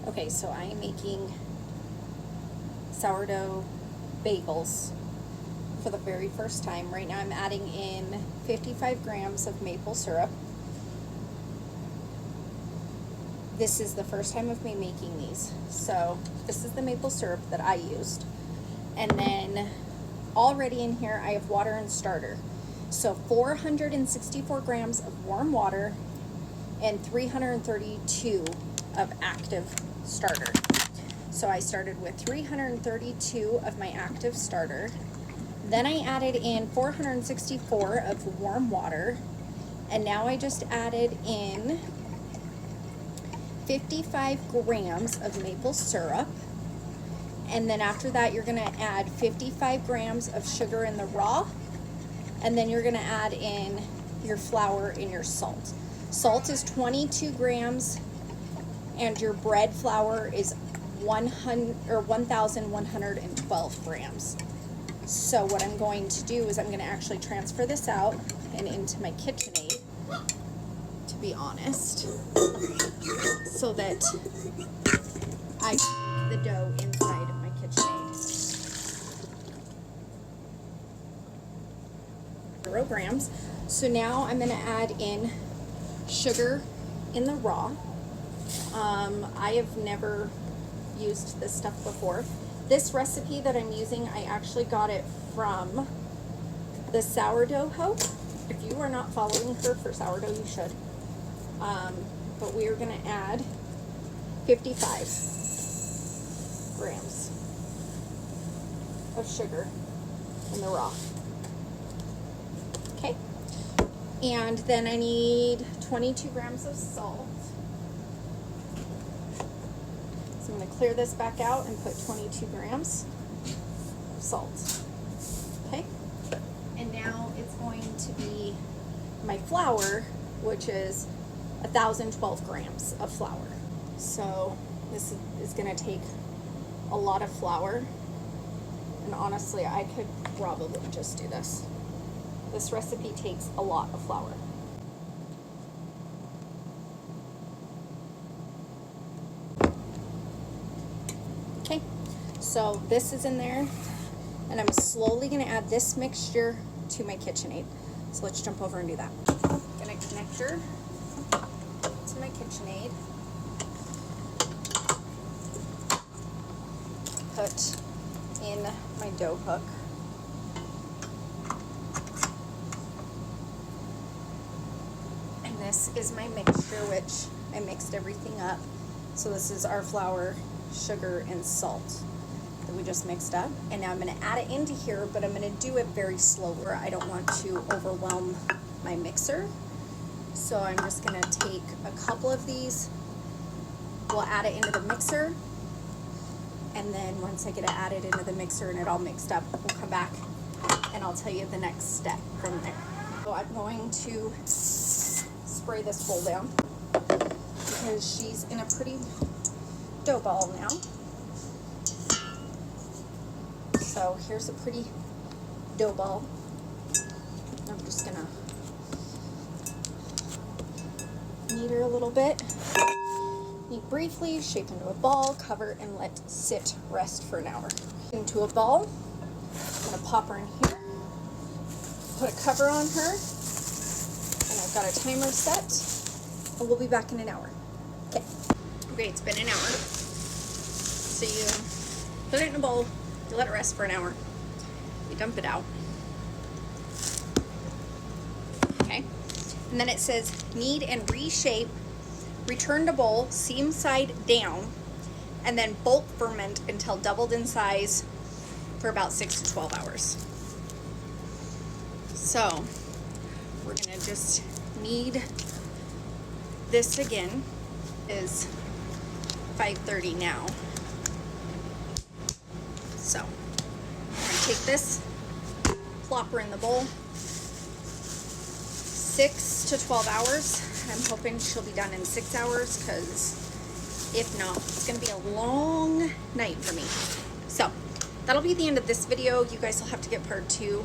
Okay, so I am making sourdough bagels for the very first time. Right now I'm adding in 55 grams of maple syrup. This is the first time of me making these. So this is the maple syrup that I used. And then already in here I have water and starter. So 464 grams of warm water and 332 of active starter. So I started with 332 of my active starter. Then I added in 464 of warm water. And now I just added in 55 grams of maple syrup. And then after that, you're gonna add 55 grams of sugar in the raw. And then you're gonna add in your flour and your salt. Salt is 22 grams and your bread flour is 1,112 grams. So what I'm going to do is I'm gonna actually transfer this out and into my KitchenAid, to be honest, so that I make the dough inside of my KitchenAid. 0 grams. So now I'm gonna add in sugar in the raw. I have never used this stuff before. This recipe that I'm using, I actually got it from the Sourdough Hoe. If you are not following her for sourdough, you should. But we are gonna add 55 grams of sugar in the raw. Okay. And then I need 22 grams of salt. So I'm going to clear this back out and put 22 grams of salt. Okay. And now it's going to be my flour, which is 1,012 grams of flour. So this is going to take a lot of flour. And honestly, I could probably just do this. This recipe takes a lot of flour. Okay, so this is in there, and I'm slowly going to add this mixture to my KitchenAid. So let's jump over and do that. I'm going to connect her to my KitchenAid. Put in my dough hook. This is my mixture, which I mixed everything up. So this is our flour, sugar, and salt that we just mixed up. And now I'm going to add it into here, but I'm going to do it very slowly. I don't want to overwhelm my mixer. So I'm just going to take a couple of these. We'll add it into the mixer. And then once I get it added into the mixer and it all mixed up, we'll come back and I'll tell you the next step from there. So I'm going to spray this bowl down because she's in a pretty dough ball now. So here's a pretty dough ball. I'm just gonna knead her a little bit. Knead briefly, shape into a ball, cover, and let sit rest for an hour. Into a ball. I'm gonna pop her in here. Put a cover on her. And I've got a timer set, and we'll be back in an hour. Okay. Okay, it's been an hour. So you put it in a bowl, you let it rest for an hour. You dump it out. Okay. And then it says knead and reshape, return to bowl, seam side down, and then bulk ferment until doubled in size for about 6 to 12 hours. So we're gonna just knead this again. It is 5:30 now. So I'm gonna take this, plop her in the bowl. 6 to 12 hours. I'm hoping she'll be done in 6 hours, because if not, it's gonna be a long night for me. So that'll be the end of this video. You guys will have to get part 2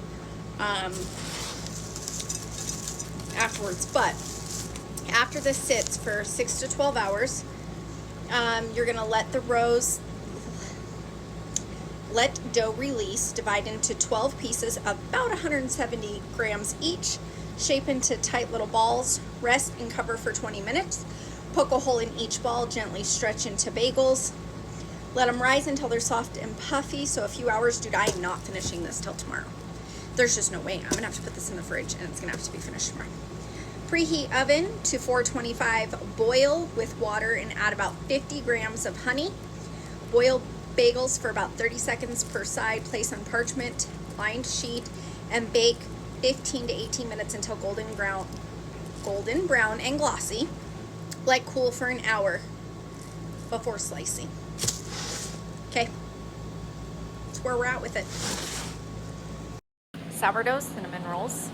afterwards. But after this sits for 6 to 12 hours, You're gonna let dough release, divide into 12 pieces of about 170 grams each, shape into tight little balls, rest and cover for 20 minutes. Poke a hole in each ball, gently stretch into bagels. Let them rise until they're soft and puffy, so a few hours, dude. I am not finishing this till tomorrow. There's just no way. I'm gonna have to put this in the fridge and it's gonna have to be finished tomorrow. Preheat oven to 425, boil with water and add about 50 grams of honey. Boil bagels for about 30 seconds per side, place on parchment lined sheet, and bake 15 to 18 minutes until golden brown and glossy. Let cool for an hour before slicing. Okay, that's where we're at with it. Sourdough cinnamon rolls,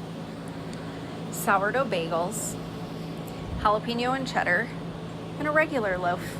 sourdough bagels, jalapeno and cheddar, and a regular loaf.